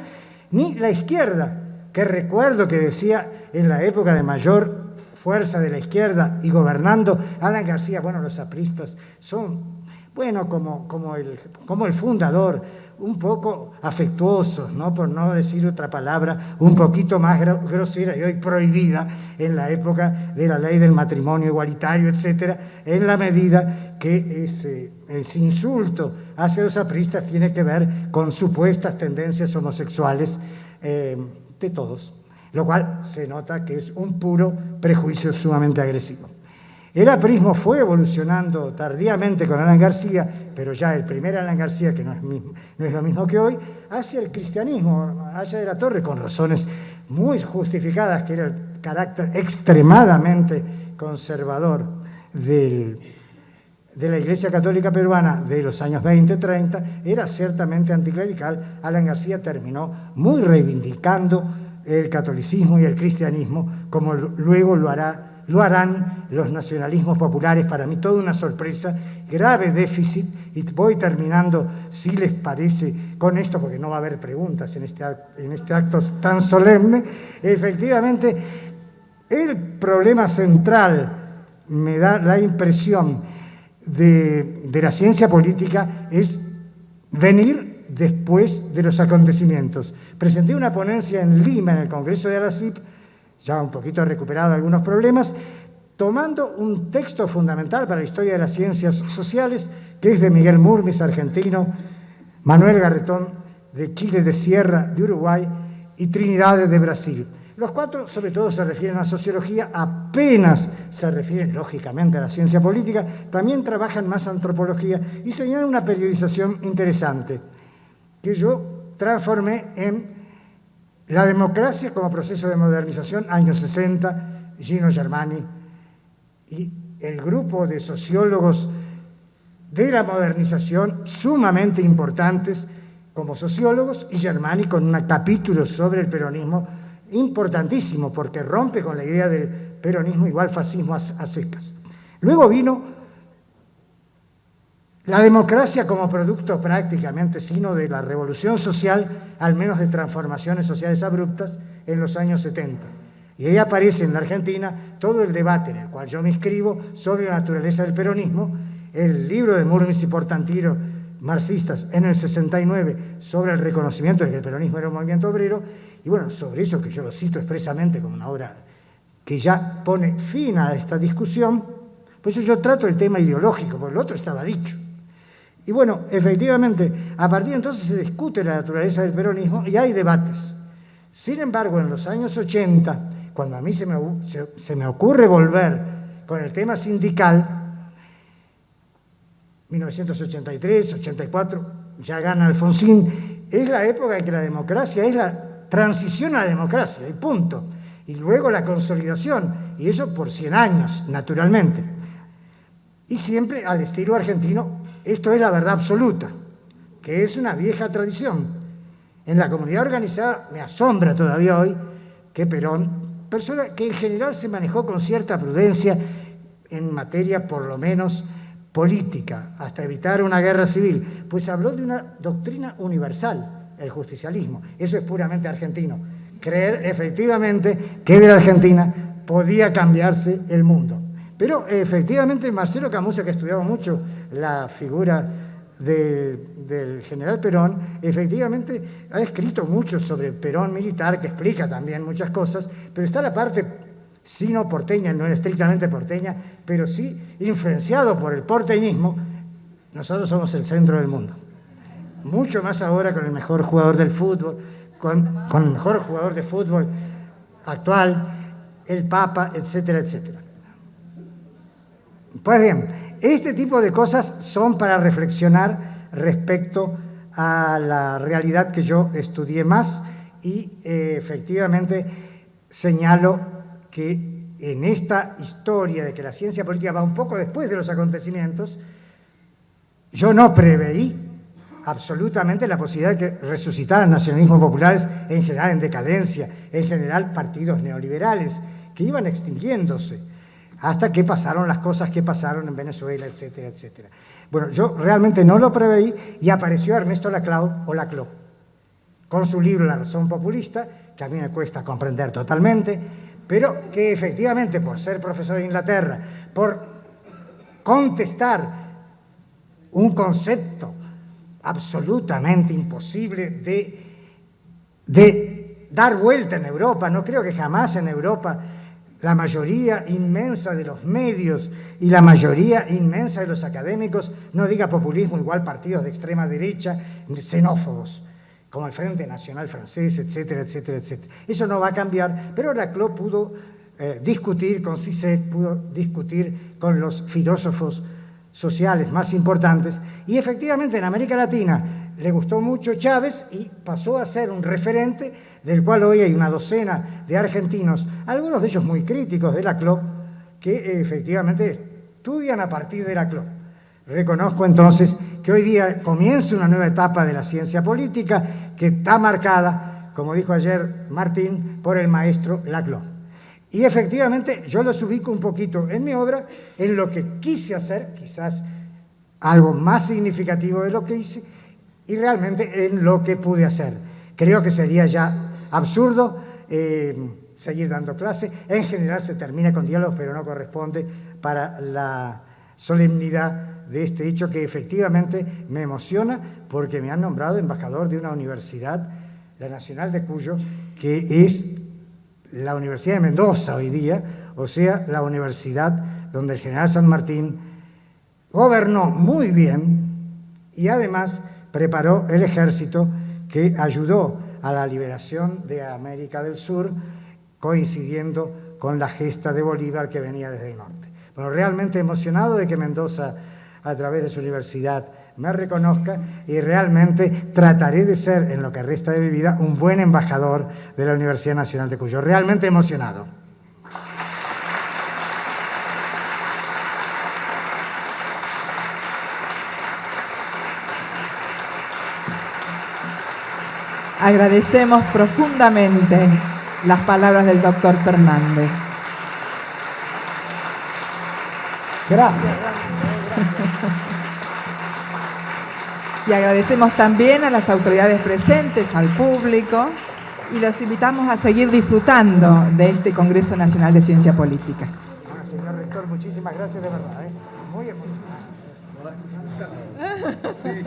ni la izquierda, que recuerdo que decía en la época de mayor fuerza de la izquierda y gobernando Alan García, bueno, los apristas son, bueno, como el fundador, un poco afectuosos, ¿no? Por no decir otra palabra, un poquito más grosera y hoy prohibida en la época de la ley del matrimonio igualitario, etcétera, en la medida que ese insulto hacia los apristas tiene que ver con supuestas tendencias homosexuales de todos, lo cual se nota que es un puro prejuicio sumamente agresivo. El aprismo fue evolucionando tardíamente con Alan García, pero ya el primer Alan García, que no es lo mismo que hoy, hacia el cristianismo, Haya de la Torre, con razones muy justificadas, que era el carácter extremadamente conservador de la Iglesia Católica Peruana de los años 20-30, era ciertamente anticlerical. Alan García terminó muy reivindicando el catolicismo y el cristianismo, como luego lo harán los nacionalismos populares. Para mí toda una sorpresa, grave déficit, y voy terminando, si les parece, con esto, porque no va a haber preguntas en este acto tan solemne. Efectivamente, el problema central, me da la impresión, de la ciencia política es venir después de los acontecimientos. Presenté una ponencia en Lima, en el Congreso de Alacip, ya un poquito recuperado algunos problemas, tomando un texto fundamental para la historia de las ciencias sociales, que es de Miguel Murmis, argentino, Manuel Garretón, de Chile, de Sierra, de Uruguay, y Trinidad, de Brasil. Los 4, sobre todo, se refieren a sociología, apenas se refieren, lógicamente, a la ciencia política, también trabajan más antropología y señalan una periodización interesante que yo transformé en la democracia como proceso de modernización, años 60, Gino Germani y el grupo de sociólogos de la modernización sumamente importantes como sociólogos, y Germani con un capítulo sobre el peronismo importantísimo, porque rompe con la idea del peronismo igual fascismo a secas. Luego vino la democracia como producto prácticamente sino de la revolución social, al menos de transformaciones sociales abruptas, en los años 70. Y ahí aparece en la Argentina todo el debate en el cual yo me inscribo sobre la naturaleza del peronismo, el libro de Murnis y Portantiro, marxistas, en el 69, sobre el reconocimiento de que el peronismo era un movimiento obrero, y bueno, sobre eso que yo lo cito expresamente como una obra que ya pone fin a esta discusión, pues yo trato el tema ideológico, porque el otro estaba dicho. Y bueno, efectivamente, a partir de entonces se discute la naturaleza del peronismo y hay debates. Sin embargo, en los años 80, cuando a mí se me ocurre volver con el tema sindical, 1983, 84, ya gana Alfonsín, es la época en que la democracia es la transición a la democracia, y punto. Y luego la consolidación, y eso por 100 años, naturalmente. Y siempre al estilo argentino, esto es la verdad absoluta, que es una vieja tradición. En la comunidad organizada me asombra todavía hoy que Perón, persona que en general se manejó con cierta prudencia en materia por lo menos política, hasta evitar una guerra civil, pues habló de una doctrina universal, el justicialismo. Eso es puramente argentino. Creer efectivamente que de la Argentina podía cambiarse el mundo. Pero efectivamente Marcelo Camusa, que estudiaba mucho la figura del general Perón, efectivamente ha escrito mucho sobre el Perón militar, que explica también muchas cosas, pero está la parte sino porteña, no estrictamente porteña, pero sí influenciado por el porteñismo. Nosotros somos el centro del mundo. Mucho más ahora con el mejor jugador del fútbol, con el mejor jugador de fútbol actual, el Papa, etcétera, etcétera. Pues bien, este tipo de cosas son para reflexionar respecto a la realidad que yo estudié más y efectivamente señalo que en esta historia de que la ciencia política va un poco después de los acontecimientos, yo no preveí absolutamente la posibilidad de que resucitaran nacionalismos populares, en general en decadencia, en general partidos neoliberales, que iban extinguiéndose, hasta que pasaron las cosas que pasaron en Venezuela, etcétera, etcétera. Bueno, yo realmente no lo preveí y apareció Ernesto Laclau, o Laclau, con su libro La razón populista, que a mí me cuesta comprender totalmente, pero que efectivamente, por ser profesor de Inglaterra, por contestar un concepto absolutamente imposible de dar vuelta en Europa, no creo que jamás en Europa la mayoría inmensa de los medios y la mayoría inmensa de los académicos, no diga populismo, igual partidos de extrema derecha, xenófobos, como el Frente Nacional Francés, etcétera, etcétera, etcétera. Eso no va a cambiar, pero Laclau pudo discutir con Zizek, pudo discutir con los filósofos sociales más importantes, y efectivamente en América Latina le gustó mucho Chávez y pasó a ser un referente del cual hoy hay una docena de argentinos, algunos de ellos muy críticos de Laclau, que efectivamente estudian a partir de Laclau. Reconozco entonces que hoy día comienza una nueva etapa de la ciencia política que está marcada, como dijo ayer Martín, por el maestro Laclau. Y efectivamente yo los ubico un poquito en mi obra, en lo que quise hacer, quizás algo más significativo de lo que hice, y realmente en lo que pude hacer. Creo que sería ya absurdo seguir dando clase. En general se termina con diálogos, pero no corresponde para la solemnidad de este hecho que efectivamente me emociona porque me han nombrado embajador de una universidad, la Nacional de Cuyo, que es la Universidad de Mendoza hoy día, o sea, la universidad donde el general San Martín gobernó muy bien y además preparó el ejército que ayudó a la liberación de América del Sur coincidiendo con la gesta de Bolívar que venía desde el norte. Bueno, realmente emocionado de que Mendoza, a través de su universidad, me reconozca, y realmente trataré de ser, en lo que resta de mi vida, un buen embajador de la Universidad Nacional de Cuyo. Realmente emocionado.
Agradecemos profundamente las palabras del doctor Fernández.
Gracias.
Y agradecemos también a las autoridades presentes, al público, y los invitamos a seguir disfrutando de este Congreso Nacional de Ciencia Política.
Bueno, señor rector, muchísimas gracias de verdad. Muy emocionante. Sí.